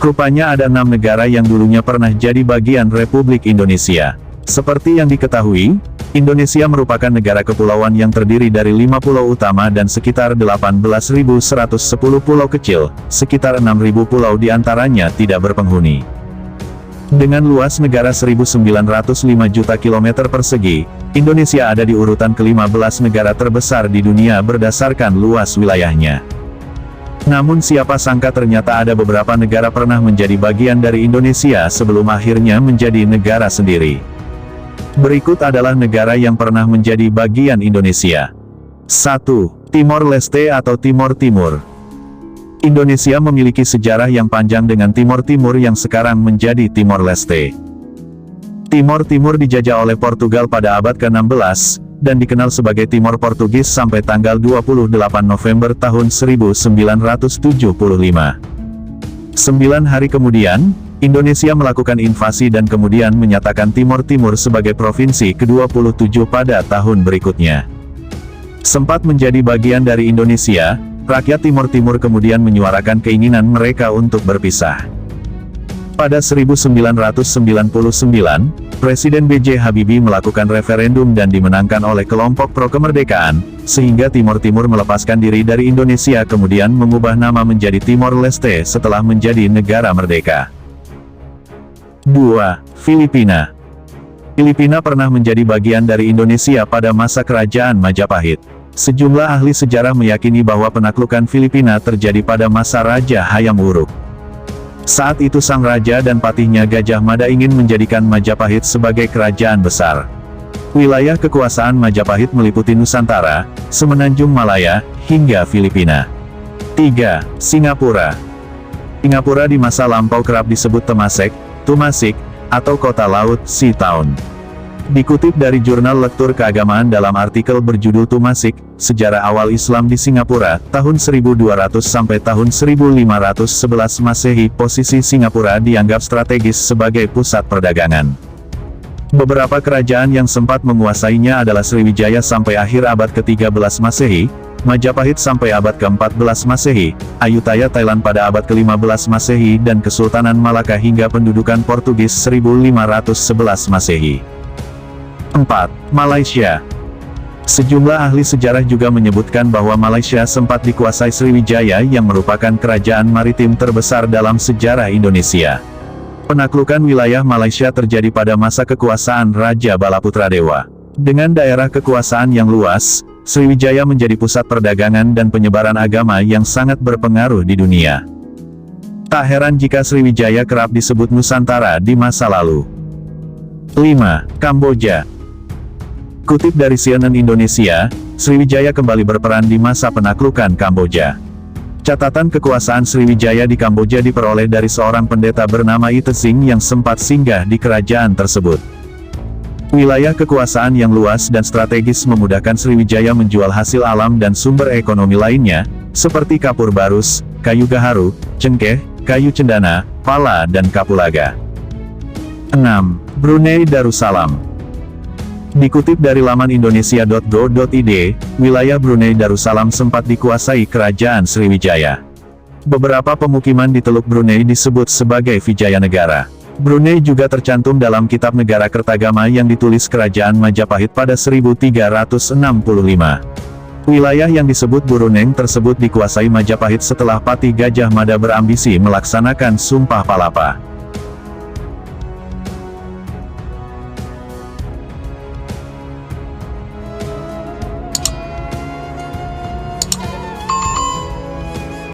Rupanya ada 6 negara yang dulunya pernah jadi bagian Republik Indonesia. Seperti yang diketahui, Indonesia merupakan negara kepulauan yang terdiri dari 5 pulau utama dan sekitar 18.110 pulau kecil, sekitar 6.000 pulau diantaranya tidak berpenghuni. Dengan luas negara 1.905 juta kilometer persegi, Indonesia ada di urutan ke-15 negara terbesar di dunia berdasarkan luas wilayahnya. Namun siapa sangka ternyata ada beberapa negara pernah menjadi bagian dari Indonesia sebelum akhirnya menjadi negara sendiri. Berikut adalah negara yang pernah menjadi bagian Indonesia. 1. Timor Leste atau Timor Timur. Indonesia memiliki sejarah yang panjang dengan Timor Timur yang sekarang menjadi Timor Leste. Timor Timur dijajah oleh Portugal pada abad ke-16, dan dikenal sebagai Timor Portugis sampai tanggal 28 November tahun 1975. 9 hari kemudian, Indonesia melakukan invasi dan kemudian menyatakan Timor Timur sebagai provinsi ke-27 pada tahun berikutnya. Sempat menjadi bagian dari Indonesia, rakyat Timor Timur kemudian menyuarakan keinginan mereka untuk berpisah. Pada 1999, Presiden B.J. Habibie melakukan referendum dan dimenangkan oleh kelompok pro-kemerdekaan, sehingga Timor Timur melepaskan diri dari Indonesia kemudian mengubah nama menjadi Timor Leste setelah menjadi negara merdeka. 2. Filipina. Filipina pernah menjadi bagian dari Indonesia pada masa Kerajaan Majapahit. Sejumlah ahli sejarah meyakini bahwa penaklukan Filipina terjadi pada masa Raja Hayam Wuruk. Saat itu sang raja dan patihnya Gajah Mada ingin menjadikan Majapahit sebagai kerajaan besar. Wilayah kekuasaan Majapahit meliputi Nusantara, Semenanjung Malaya, hingga Filipina. 3. Singapura. Singapura di masa lampau kerap disebut Temasek, Tumasik, atau kota laut, Sea Town. Dikutip dari jurnal lektur keagamaan dalam artikel berjudul Tumasik, Sejarah Awal Islam di Singapura, tahun 1200 sampai tahun 1511 Masehi, posisi Singapura dianggap strategis sebagai pusat perdagangan. Beberapa kerajaan yang sempat menguasainya adalah Sriwijaya sampai akhir abad ke-13 Masehi, Majapahit sampai abad ke-14 Masehi, Ayutthaya Thailand pada abad ke-15 Masehi dan Kesultanan Malaka hingga pendudukan Portugis 1511 Masehi. 4. Malaysia. Sejumlah ahli sejarah juga menyebutkan bahwa Malaysia sempat dikuasai Sriwijaya yang merupakan kerajaan maritim terbesar dalam sejarah Indonesia. Penaklukan wilayah Malaysia terjadi pada masa kekuasaan Raja Balaputradewa. Dengan daerah kekuasaan yang luas, Sriwijaya menjadi pusat perdagangan dan penyebaran agama yang sangat berpengaruh di dunia. Tak heran jika Sriwijaya kerap disebut Nusantara di masa lalu. 5. Kamboja. Kutip dari CNN Indonesia, Sriwijaya kembali berperan di masa penaklukan Kamboja. Catatan kekuasaan Sriwijaya di Kamboja diperoleh dari seorang pendeta bernama Itesing yang sempat singgah di kerajaan tersebut. Wilayah kekuasaan yang luas dan strategis memudahkan Sriwijaya menjual hasil alam dan sumber ekonomi lainnya, seperti kapur barus, kayu gaharu, cengkeh, kayu cendana, pala dan kapulaga. 6. Brunei Darussalam. Dikutip dari laman indonesia.go.id, wilayah Brunei Darussalam sempat dikuasai Kerajaan Sriwijaya. Beberapa pemukiman di Teluk Brunei disebut sebagai Vijayanegara. Brunei juga tercantum dalam Kitab Negara Kertagama yang ditulis Kerajaan Majapahit pada 1365. Wilayah yang disebut Brunei tersebut dikuasai Majapahit setelah Patih Gajah Mada berambisi melaksanakan Sumpah Palapa.